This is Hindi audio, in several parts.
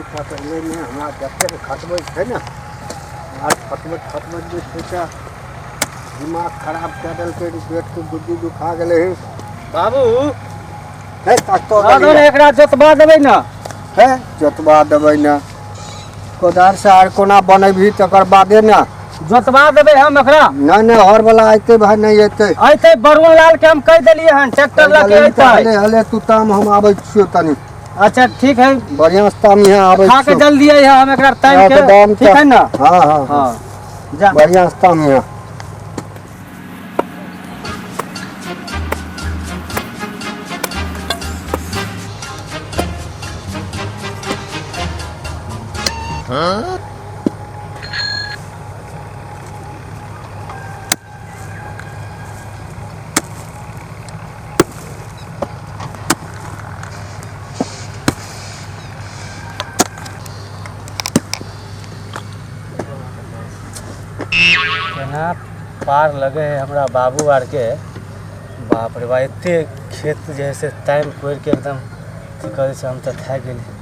पैसा तो नहीं हमारा जब खतबे थे ना आज खतबत भी सोचा दिमाग खराब कर दिल के पेट के गुड्डी दुखा गए हैं बाबू है तो एक रात जोतबा देबै ना है जोतबा देबै ना कोदार से आर कोना बनेबी तकर बादे ना जोतबा देबै हम एकरा नहीं हर वाला आते भाई नहीं अइते बरुआ लाल के हम कह देलिए हन ट्रैक्टर लगे अइते हले तू ताम हम आबै छियो तनी अच्छा ठीक है बढ़िया ताम यहां आबै खा के जल्दी आइ हम एकरा टाइम के ठीक है ना हां हां हां जा बढ़िया ताम यहां हाँ केना पार लगे है हमरा बाबू आर के बाप रे बा एते खेत जैसे टाइम कोड़ के एकदम की करे से हम तो थाक गेली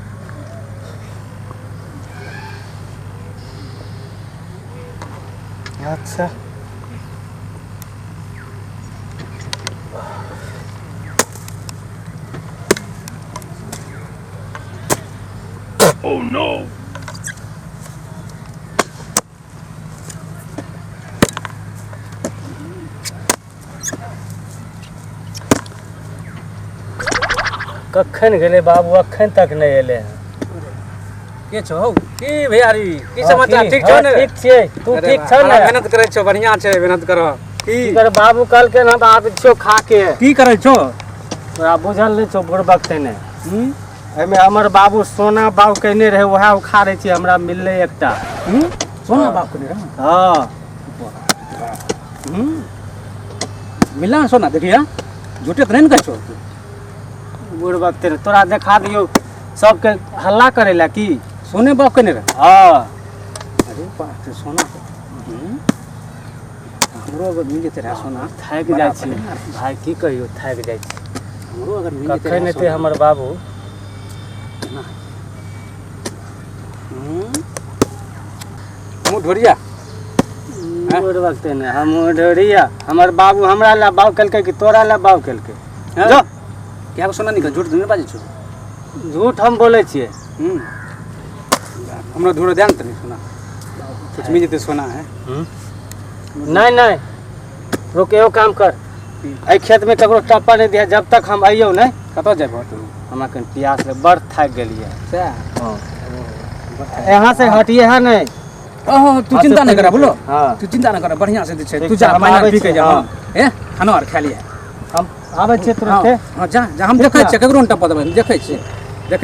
अच्छा Oh no! कखन गेले बाबू अखन तक नहीं एले के छौ की भैयारी की समाचार ठीक छौ ने ठीक छै तू ठीक छ ने मेहनत करे छौ बढ़िया छै मेहनत करो की कर बाबू कल के हम आबै छियो खा के की करे छौ तोरा बुझल नहीं छौ बुढ़बक ने एमे हमर बाबू सोना बाऊ कहने रहे वह उखाड़े छी हमरा मिलले एकटा सोना बाप कहने रहे हां मिला सोना देखिया झूठे त नहीं कहै छौ बुढ़बक ने तोरा देखा दियो सबके हल्ला करेला की सोने बाप कहने रहे हां अरे बाप रे सोना हमरो अगर मिल जेते रहे सोना थाक जाय छी भाई की कहियो थाक जाय छी हमरो अगर मिल जेते कखन एते हमर बाबू मु ढोरिया बुढ़बक ने हम ढोरिया हमर बाबू हमरा ला बाऊ केलकै कि तोरा ला बाऊ केलकै जो क्या सोना निकल झूठ नहीं बाजे छौ झूठ हम बोले छिए हमरा धोरो ध्यान त नहीं सोना कुछ मिल जेते सोना है नहीं नहीं रुक एगो काम कर ए खेत में ककरो टप्पा नहीं दिया जब तक हम आइयो नहीं कत जेबो तू हमरा कन प्यास ले बड़ थाक गेलिए सह हां यहां से हटिए है नहीं ओहो तू चिंता नहीं करा बोलो हां तू चिंता नहीं कर बढ़िया से छै तू जा माइना पी के जा ए खाना और खा लिया हम आबै छियै तुरंते हां जा जा हम देखै छियै ककरो टप्पा देबै देखै छियै जा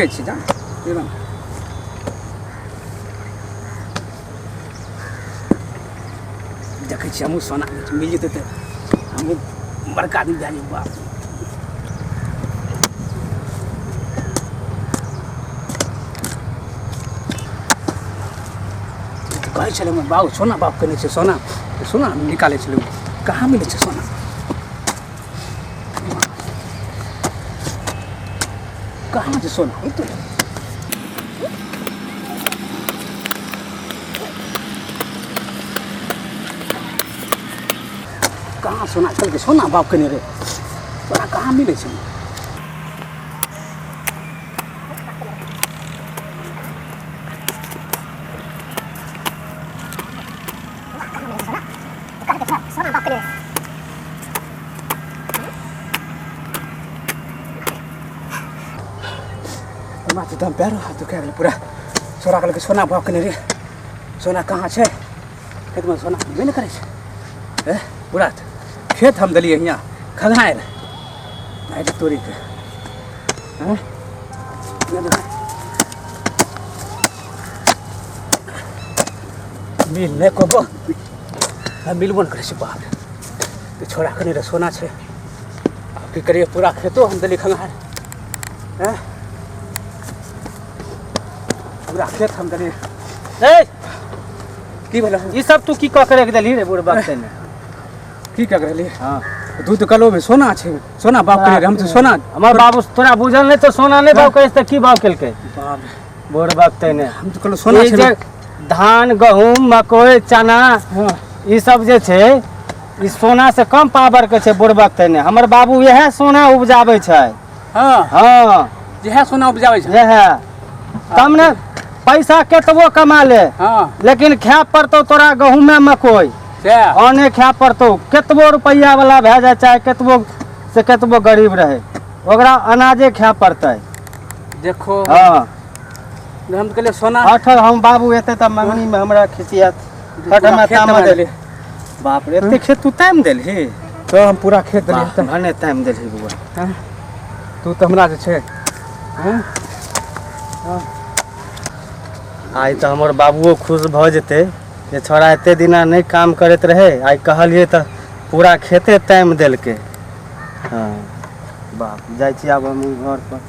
देखै छियै हम सोना मिल जेतै त हम बड़का आदमी जानी बाप कहै छलै हमर बाबू सोना बाप कहने छै सोना सोना निकालै छलै कहाँ मिलै छै सोना कहाँ छै सोना तो कहाँ सोना चल के सोना बाप कहने रे सोना कहाँ मिलै छै माथि दम प्यारो हाथ दुखा गेल पूरा छोरा कहलकै सोना बाप कहने रे सोना कहाँ छै खेतमे सोना मिलबे नहि करै छै ए पूरा खेत हम देलियै हियाँ खगाएर आइ तोड़ीके मिल नहि कहबो मिलबो नहि करै छै बाप रे छोरा कहने रे सोना छै की करिए पूरा खेतो हम देलियै खगाएर पूरा खेत हम देलियै ए की भेल ई सब तू की कह के रख देली रे बुढ़बक ने की कह रहली हां तू तो कलो में सोना छै सोना बाप कहने रे हम तो सोना हमर बाबू तोरा बुझल नहीं तो सोना नहीं बाप कहै त की बाप केलकै बाप बुड़बक तैने हम तो कहलो सोना ई छै जे धान गहूम मकई चना हाँ ई सब जे छै ई सोना से कम पावर के छै बुड़बक तैने हमर बाबू इएह सोना उपजाबै छै हाँ हाँ जएह सोना उपजाबै छै इएह तब ने पैसा केतबो कमा ले हाँ लेकिन खाय पड़तौ तोरा गहूमे मकई सएह आने खाय पड़तौ केतबो रुपैया वाला भए जाए चाहे केतबो से केतबो गरीब रहे ओकरा अनाजे खाय पड़तै देखो हाँ हम तो कहलिए सोना अठर हम बाबू एते त मंगनी में हमरा खिसियत फट में खेत ताम दबा देले देली। बाप रे एते खेत तू टाइम देलही तो हम पूरा खेत देलिए बाप भने टाइम देलही बुआ तू तो हमरा जे छै हाँ आइ त हमर बाबुओ खुश भ जेतै जे छोड़ा एते दिना नहीं काम करैत रहे आइ कहलिए त पूरा खेते टाइम देलकै हाँ बाप जाइ छी आब हम घर पर